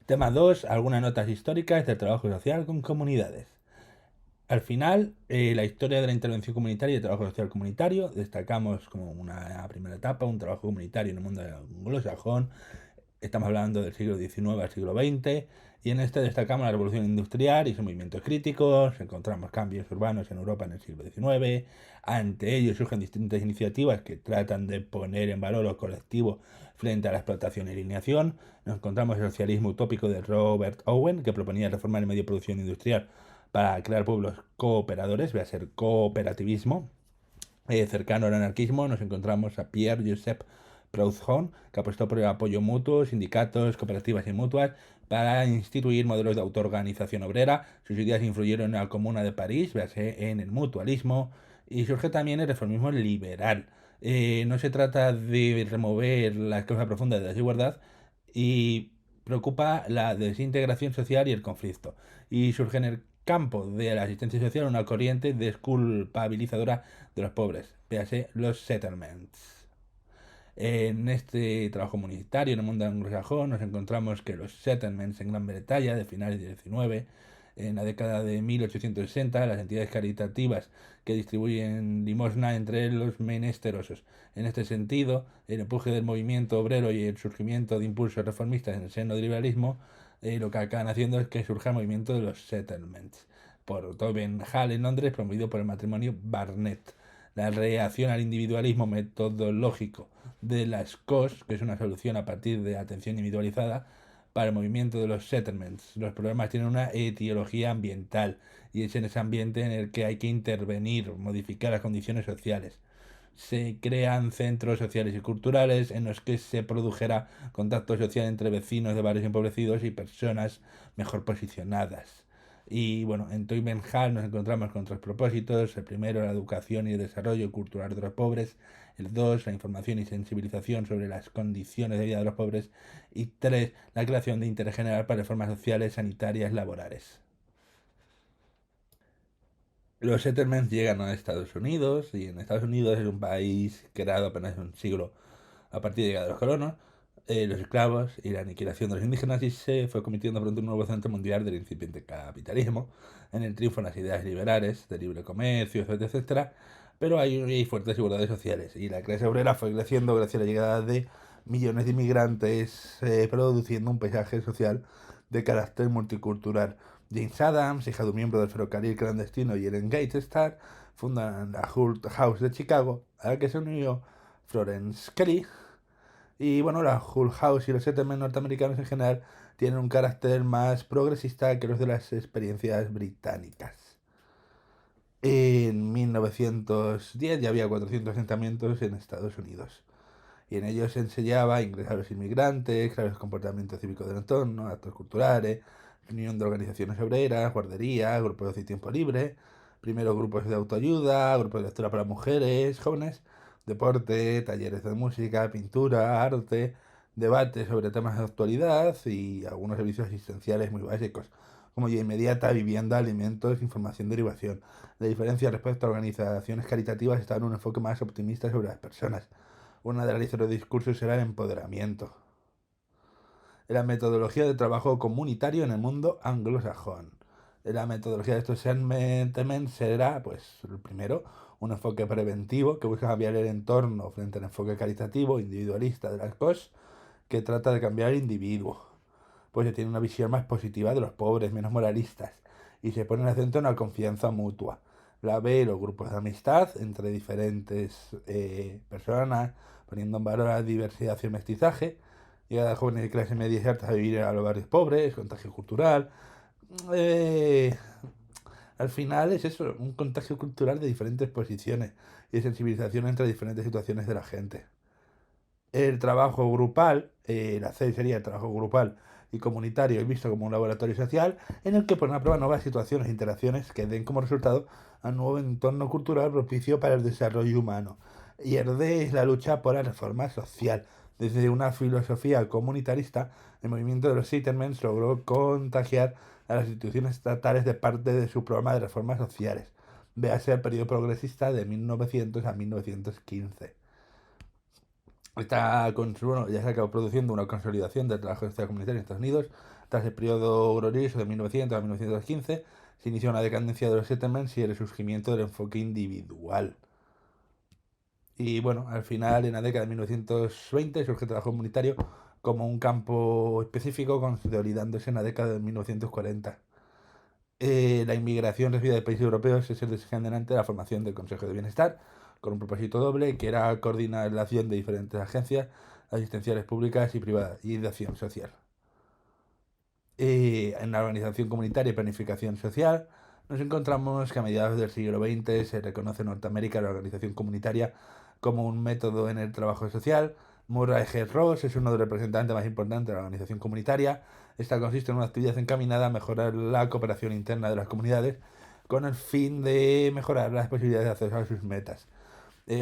Tema 2. Algunas notas históricas del trabajo social con comunidades. Al final, la historia de la intervención comunitaria y el trabajo social comunitario. Destacamos como una primera etapa un trabajo comunitario en el mundo anglosajón. Estamos hablando del siglo XIX al siglo XX. Y en este destacamos la revolución industrial y sus movimientos críticos. Encontramos cambios urbanos en Europa en el siglo XIX. Ante ello surgen distintas iniciativas que tratan de poner en valor lo colectivo frente a la explotación y alineación. Nos encontramos el socialismo utópico de Robert Owen, que proponía reformar el medio de producción industrial para crear pueblos cooperadores, voy a ser cooperativismo. Cercano al anarquismo nos encontramos a Pierre Joseph Proudhon, que apostó por el apoyo mutuo, sindicatos, cooperativas y mutuas, para instituir modelos de autoorganización obrera. Sus ideas influyeron en la Comuna de París, véase en el mutualismo, y surge también el reformismo liberal. No se trata de remover la causa profunda de la desigualdad y preocupa la desintegración social y el conflicto. Y surge en el campo de la asistencia social una corriente desculpabilizadora de los pobres, véase los settlements. En este trabajo comunitario en el mundo anglosajón nos encontramos que los settlements en Gran Bretaña de finales del 19, en la década de 1860, las entidades caritativas que distribuyen limosna entre los menesterosos. En este sentido, el empuje del movimiento obrero y el surgimiento de impulsos reformistas en el seno del liberalismo, lo que acaban haciendo es que surja el movimiento de los settlements por Tobin Hall en Londres, promovido por el matrimonio Barnett. La reacción al individualismo metodológico de las COS, que es una solución a partir de atención individualizada para el movimiento de los settlements. Los problemas tienen una etiología ambiental y es en ese ambiente en el que hay que intervenir, modificar las condiciones sociales. Se crean centros sociales y culturales en los que se produjera contacto social entre vecinos de barrios empobrecidos y personas mejor posicionadas. Y bueno, en Toimenhal nos encontramos con tres propósitos. El primero, la educación y el desarrollo cultural de los pobres. El dos, la información y sensibilización sobre las condiciones de vida de los pobres. Y tres, la creación de interés general para reformas sociales, sanitarias, laborales. Los settlements llegan a Estados Unidos y en Estados Unidos es un país creado apenas un siglo a partir de la llegada de los colonos, los esclavos y la aniquilación de los indígenas y se fue convirtiendo pronto en un nuevo centro mundial del incipiente capitalismo, en el triunfo de las ideas liberales, de libre comercio, etcétera, etcétera, pero hay fuertes desigualdades sociales y la clase obrera fue creciendo gracias a la llegada de millones de inmigrantes, produciendo un paisaje social de carácter multicultural. James Adams, hija de un miembro del ferrocarril clandestino y Ellen Gatestar, fundan la Hull House de Chicago, a la que se unió Florence Kelly. Y bueno, la Hull House y los settlements norteamericanos en general tienen un carácter más progresista que los de las experiencias británicas. En 1910 ya había 400 asentamientos en Estados Unidos y en ellos se enseñaba a ingresar a los inmigrantes, claro, el comportamiento cívico del entorno, actos culturales, reunión de organizaciones obreras, guarderías, grupos de tiempo libre, primero grupos de autoayuda, grupos de lectura para mujeres, jóvenes, deporte, talleres de música, pintura, arte, debates sobre temas de actualidad y algunos servicios asistenciales muy básicos, como ya inmediata, vivienda, alimentos, información, derivación. La diferencia respecto a organizaciones caritativas está en un enfoque más optimista sobre las personas. Una de las líneas de los discursos era el empoderamiento. La metodología de trabajo comunitario en el mundo anglosajón. La metodología de estos segmentos será, pues, el primero, un enfoque preventivo que busca cambiar el entorno frente al enfoque caritativo, individualista de las cosas, que trata de cambiar el individuo. Pues se tiene una visión más positiva de los pobres, menos moralistas, y se pone el acento en la confianza mutua. La B, los grupos de amistad entre diferentes personas, poniendo en valor la diversidad y el mestizaje. Llegada a jóvenes de clase media y alta a vivir a los barrios pobres, contagio cultural. Eh, Al final es eso, un contagio cultural de diferentes posiciones y de sensibilización entre diferentes situaciones de la gente. El trabajo grupal, la C sería el trabajo grupal y comunitario, visto como un laboratorio social, en el que ponen a prueba nuevas situaciones e interacciones que den como resultado a un nuevo entorno cultural propicio para el desarrollo humano. Y el D es la lucha por la reforma social. Desde una filosofía comunitarista, el movimiento de los settlements logró contagiar a las instituciones estatales de parte de su programa de reformas sociales. Véase el periodo progresista de 1900 a 1915. Bueno, ya se acabó produciendo una consolidación del trabajo social comunitario en Estados Unidos. Tras el periodo glorioso de 1900 a 1915, se inició una decadencia de los settlements y el resurgimiento del enfoque individual. Y bueno, al final, en la década de 1920, surge el trabajo comunitario como un campo específico, consolidándose en la década de 1940. La inmigración recibida de países europeos es el desencadenante de la formación del Consejo de Bienestar, con un propósito doble, que era coordinar la acción de diferentes agencias asistenciales públicas y privadas y de acción social. En la organización comunitaria y planificación social, nos encontramos que a mediados del siglo XX se reconoce en Norteamérica la organización comunitaria como un método en el trabajo social. Murray G. Ross es uno de los representantes más importantes de la organización comunitaria. Esta consiste en una actividad encaminada a mejorar la cooperación interna de las comunidades con el fin de mejorar las posibilidades de acceder a sus metas.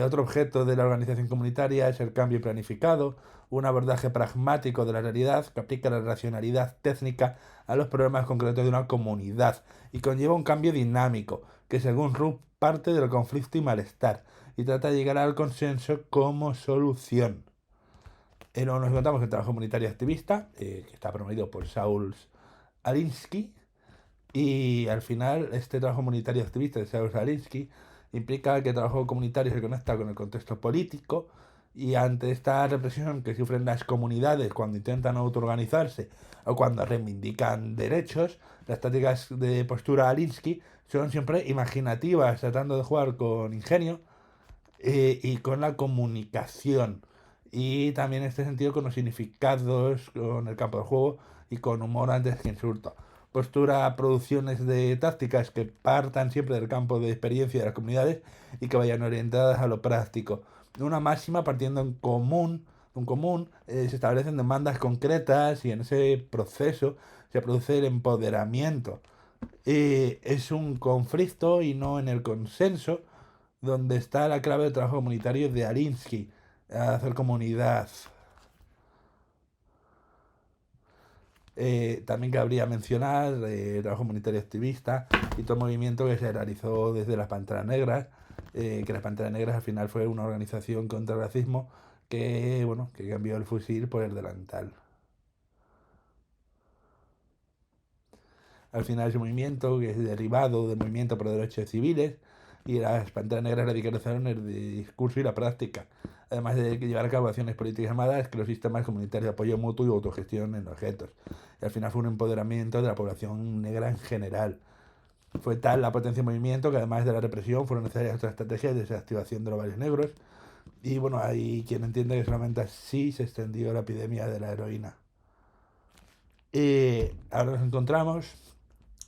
Otro objeto de la organización comunitaria es el cambio planificado, un abordaje pragmático de la realidad que aplica la racionalidad técnica a los problemas concretos de una comunidad y conlleva un cambio dinámico que, según Rupp, parte del conflicto y malestar y trata de llegar al consenso como solución. Nos encontramos el trabajo comunitario activista, que está promovido por Saul Alinsky, y al final este trabajo comunitario activista de Saul Alinsky implica que el trabajo comunitario se conecta con el contexto político y ante esta represión que sufren las comunidades cuando intentan autoorganizarse o cuando reivindican derechos, las tácticas de postura Alinsky son siempre imaginativas, tratando de jugar con ingenio y con la comunicación. Y también en este sentido con los significados, con el campo de juego y con humor antes que insulto. Postura, producciones de tácticas que partan siempre del campo de experiencia de las comunidades y que vayan orientadas a lo práctico. Una máxima partiendo un común, se establecen demandas concretas y en ese proceso se produce el empoderamiento. Es un conflicto y no en el consenso donde está la clave del trabajo comunitario de Alinsky, hacer comunidad. También cabría mencionar el trabajo comunitario activista y todo el movimiento que se realizó desde las Panteras Negras, que las Panteras Negras al final fue una organización contra el racismo que, bueno, que cambió el fusil por el delantal. Al final ese movimiento, que es derivado del movimiento por derechos civiles, y las Panteras Negras radicalizaron el discurso y la práctica, además de llevar a cabo acciones políticas armadas que los sistemas comunitarios de apoyo mutuo y autogestión en objetos. Y al final fue un empoderamiento de la población negra en general. Fue tal la potencia del movimiento que además de la represión fueron necesarias otras estrategias de desactivación de los barrios negros. Y bueno, hay quien entiende que solamente así se extendió la epidemia de la heroína. Ahora nos encontramos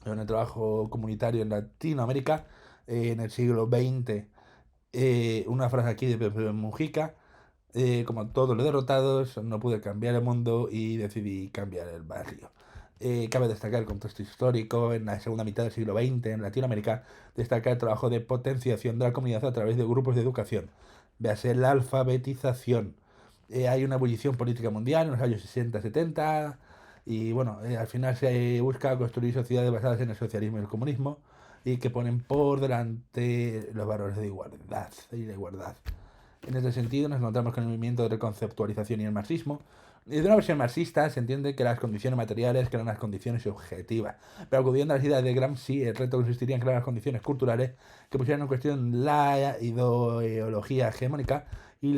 en el trabajo comunitario en Latinoamérica en el siglo XX. Una frase aquí de Pepe Mujica: como todos los derrotados, no pude cambiar el mundo y decidí cambiar el barrio. Cabe destacar el contexto histórico en la segunda mitad del siglo XX en Latinoamérica, destaca el trabajo de potenciación de la comunidad a través de grupos de educación. Véase la alfabetización. Hay una ebullición política mundial en los años 60-70 y bueno, al final se busca construir sociedades basadas en el socialismo y el comunismo y que ponen por delante los valores de igualdad y la igualdad. En este sentido, nos encontramos con el movimiento de reconceptualización y el marxismo. Desde una versión marxista se entiende que las condiciones materiales crean las condiciones objetivas, pero acudiendo a las ideas de Gramsci, el reto consistiría en crear las condiciones culturales que pusieran en cuestión la ideología hegemónica y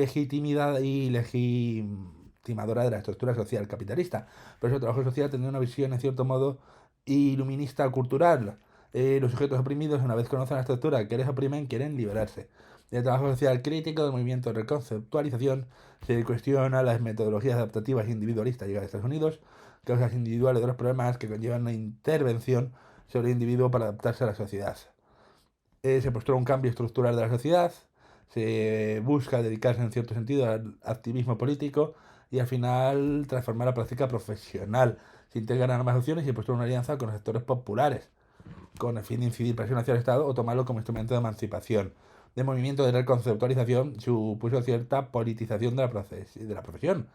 legitimadora de la estructura social capitalista. Por eso el trabajo social tendría una visión, en cierto modo, iluminista cultural. Los sujetos oprimidos, una vez conocen la estructura que les oprimen, quieren liberarse. El trabajo social crítico del movimiento de reconceptualización se cuestiona las metodologías adaptativas individualistas llegadas a Estados Unidos, causas individuales de los problemas que conllevan una intervención sobre el individuo para adaptarse a la sociedad. Se postula un cambio estructural de la sociedad, se busca dedicarse en cierto sentido al activismo político y al final transformar la práctica profesional. Se integran ambas opciones y se postula una alianza con los sectores populares, con el fin de incidir presión hacia el Estado o tomarlo como instrumento de emancipación. De movimiento de reconceptualización supuso cierta politización de la profesión.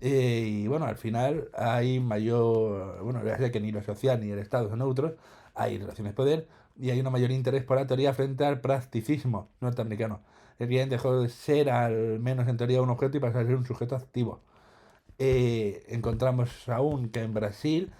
Y bueno, al final hay mayor, bueno, ya sé que ni lo social ni el Estado son neutros, hay relaciones de poder y hay un mayor interés por la teoría frente al practicismo norteamericano. El cliente dejó de ser, al menos en teoría, un objeto y pasó a ser un sujeto activo. Encontramos aún que en Brasil,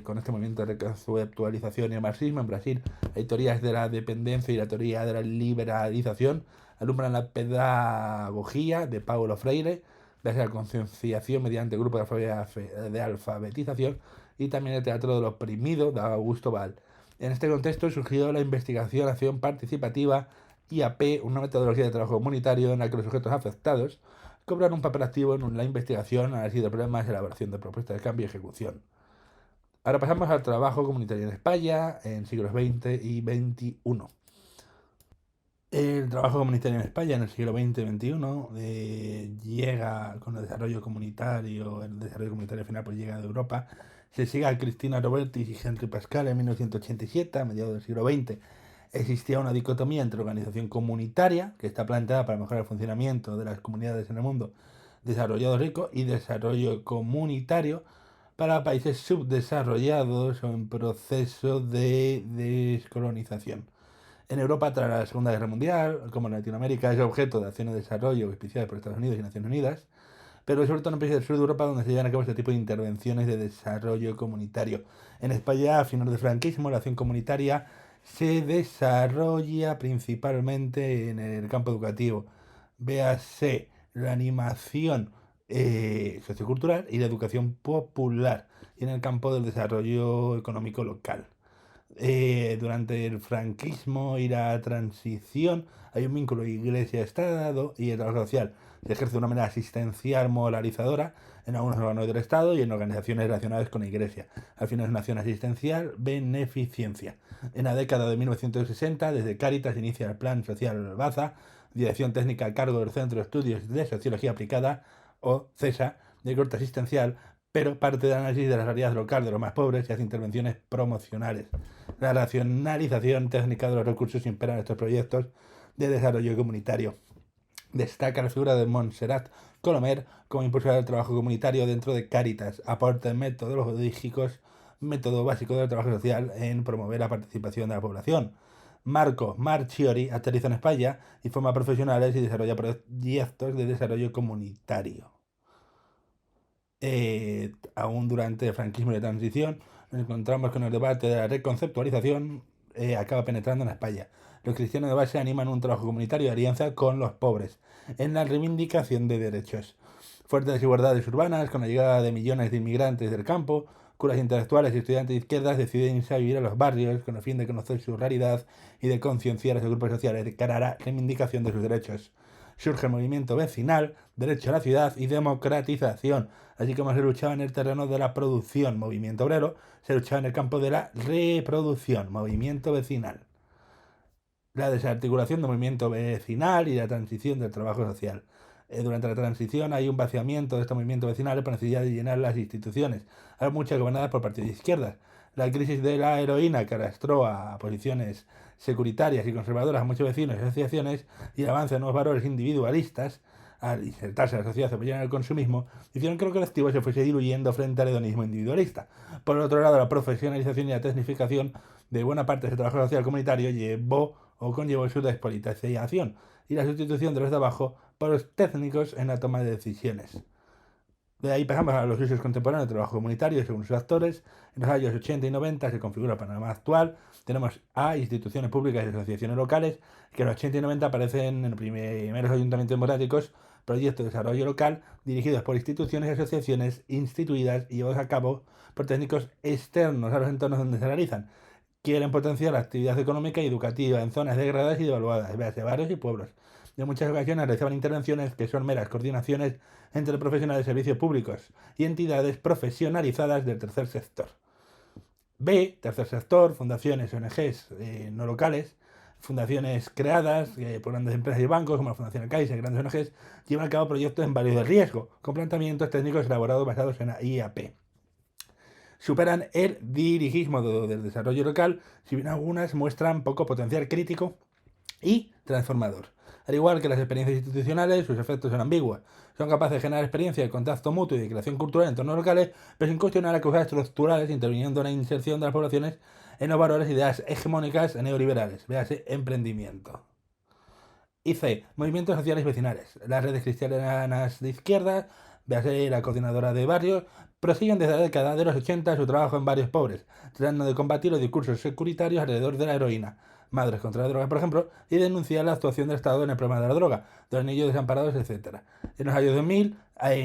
con este movimiento de reconceptualización y el marxismo, en Brasil hay teorías de la dependencia y la teoría de la liberalización, alumbran la pedagogía de Paulo Freire, la concienciación mediante grupos de alfabetización y también el teatro del oprimido de Augusto Ball. En este contexto surgió la investigación, acción participativa, IAP, una metodología de trabajo comunitario en la que los sujetos afectados cobran un papel activo en la investigación, análisis de problemas, elaboración de propuestas de cambio y ejecución. Ahora pasamos al trabajo comunitario en España en siglos XX y XXI. El trabajo comunitario en España en el siglo XX y XXI llega con el desarrollo comunitario final pues llega de Europa. Se sigue a Cristina Robertis y Henri Pascal en 1987, a mediados del siglo XX. Existía una dicotomía entre organización comunitaria, que está planteada para mejorar el funcionamiento de las comunidades en el mundo desarrollado rico, y desarrollo comunitario para países subdesarrollados o en proceso de descolonización. En Europa, tras la Segunda Guerra Mundial, como en Latinoamérica, es objeto de acciones de desarrollo auspiciadas por Estados Unidos y Naciones Unidas, pero sobre todo en países del sur de Europa donde se llevan a cabo este tipo de intervenciones de desarrollo comunitario. En España, a finales del franquismo, la acción comunitaria se desarrolla principalmente en el campo educativo. Véase la animación sociocultural y la educación popular, y en el campo del desarrollo económico local. Durante el franquismo y la transición hay un vínculo Iglesia-Estado, y el trabajo social se ejerce de una manera asistencial moralizadora en algunos órganos del Estado y en organizaciones relacionadas con la Iglesia. Al final es una acción asistencial beneficencia. En la década de 1960, desde Cáritas inicia el Plan Social Baza, dirección técnica a cargo del Centro de Estudios de Sociología Aplicada, o CESA, de corte asistencial, pero parte del análisis de la realidad local de los más pobres y hace intervenciones promocionales. La racionalización técnica de los recursos impera en estos proyectos de desarrollo comunitario. Destaca la figura de Montserrat Colomer como impulsora del trabajo comunitario dentro de Cáritas, aporta metodológicos, método básico del trabajo social en promover la participación de la población. Marco Marchiori aterriza en España y forma profesionales y desarrolla proyectos de desarrollo comunitario. Aún durante el franquismo y la transición, nos encontramos con el debate de la reconceptualización acaba penetrando en España. Los cristianos de base animan un trabajo comunitario de alianza con los pobres en la reivindicación de derechos. Fuertes desigualdades urbanas, con la llegada de millones de inmigrantes del campo, curas intelectuales y estudiantes de izquierdas deciden irse a vivir a los barrios con el fin de conocer su realidad y de concienciar a los grupos sociales de cara a la reivindicación de sus derechos. Surge el movimiento vecinal, derecho a la ciudad y democratización, así como se luchaba en el terreno de la producción, movimiento obrero, se luchaba en el campo de la reproducción, movimiento vecinal. La desarticulación del movimiento vecinal y la transición del trabajo social. Durante la transición hay un vaciamiento de este movimiento vecinal por necesidad de llenar las instituciones, hay muchas gobernadas por partidos de izquierdas. La crisis de la heroína que arrastró a posiciones securitarias y conservadoras a muchos vecinos y asociaciones, y el avance de nuevos valores individualistas al insertarse en la sociedad apoyada en el consumismo, hicieron que el colectivo se fuese diluyendo frente al hedonismo individualista. Por otro lado, la profesionalización y la tecnificación de buena parte de ese trabajo social comunitario llevó o conllevó su despolitización y la sustitución de los de abajo por los técnicos en la toma de decisiones. De ahí pasamos a los usos contemporáneos del trabajo comunitario según sus actores. En los años 80 y 90 se configura el panorama actual. Tenemos a instituciones públicas y asociaciones locales, que en los 80 y 90 aparecen en los primeros ayuntamientos democráticos proyectos de desarrollo local dirigidos por instituciones y asociaciones instituidas y llevados a cabo por técnicos externos a los entornos donde se realizan. Quieren potenciar la actividad económica y educativa en zonas degradadas y devaluadas, de barrios y pueblos. En muchas ocasiones realizaban intervenciones que son meras coordinaciones entre profesionales de servicios públicos y entidades profesionalizadas del tercer sector. B, tercer sector, fundaciones, ONGs no locales, fundaciones creadas por grandes empresas y bancos como la Fundación El Caixa y grandes ONGs, llevan a cabo proyectos en varios de riesgo, con planteamientos técnicos elaborados basados en la IAP. Superan el dirigismo del desarrollo local, si bien algunas muestran poco potencial crítico y transformador. Al igual que las experiencias institucionales, sus efectos son ambiguos. Son capaces de generar experiencia de contacto mutuo y de creación cultural en entornos locales, pero sin cuestionar las causas estructurales, interviniendo en la inserción de las poblaciones en los valores e ideas hegemónicas neoliberales. Véase emprendimiento. Y C. Movimientos sociales vecinales. Las redes cristianas de izquierda, véase la coordinadora de barrios, prosiguen desde la década de los 80 su trabajo en barrios pobres, tratando de combatir los discursos securitarios alrededor de la heroína, Madres contra la droga, por ejemplo, y denunciar la actuación del Estado en el problema de la droga, de los niños desamparados, etc. En los años 2000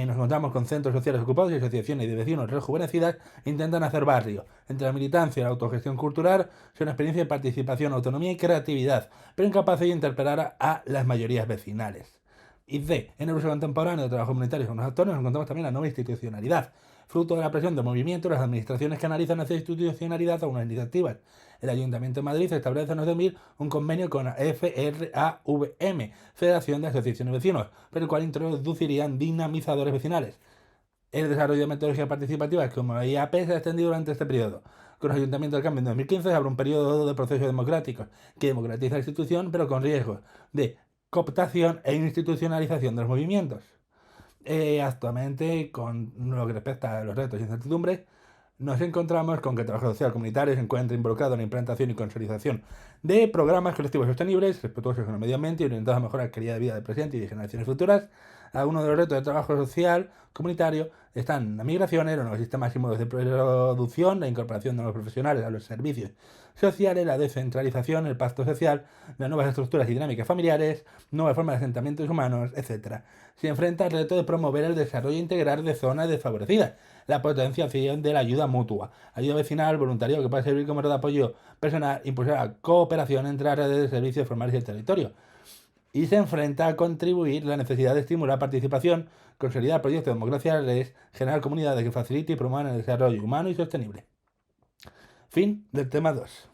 nos encontramos con centros sociales ocupados y asociaciones de vecinos rejuvenecidas intentan hacer barrio. Entre la militancia y la autogestión cultural, son una experiencia de participación, autonomía y creatividad, pero incapaces de interpelar a las mayorías vecinales. Y D. En el uso contemporáneo de trabajo comunitario con los actores nos encontramos también la nueva institucionalidad. Fruto de la presión del movimiento, las administraciones canalizan hacia institucionalidad a unas iniciativas. El Ayuntamiento de Madrid establece en 2000 un convenio con la FRAVM, Federación de Asociaciones de Vecinos, por el cual introducirían dinamizadores vecinales. El desarrollo de metodologías participativas como la IAP se ha extendido durante este periodo. Con los ayuntamientos del cambio en 2015 se abre un periodo de procesos democráticos que democratiza la institución, pero con riesgos de cooptación e institucionalización de los movimientos. Actualmente, con lo que respecta a los retos y incertidumbres, nos encontramos con que el trabajo social comunitario se encuentra involucrado en la implantación y consolidación de programas colectivos sostenibles, respetuosos con el medio ambiente y orientados a mejorar la calidad de vida del presente y de generaciones futuras. Algunos de los retos del trabajo social comunitario están las migraciones, los nuevos sistemas y modos de producción, la incorporación de nuevos profesionales a los servicios sociales, la descentralización, el pacto social, las nuevas estructuras y dinámicas familiares, nuevas formas de asentamientos humanos, etc. Se enfrenta al reto de promover el desarrollo integral de zonas desfavorecidas, la potenciación de la ayuda mutua, ayuda vecinal, voluntariado que puede servir como red de apoyo personal, impulsar la cooperación entre las redes de servicios formales y el territorio. Y se enfrenta a contribuir la necesidad de estimular participación, consolidar proyectos democraciales, generar comunidades que faciliten y promuevan el desarrollo humano y sostenible. Fin del tema 2.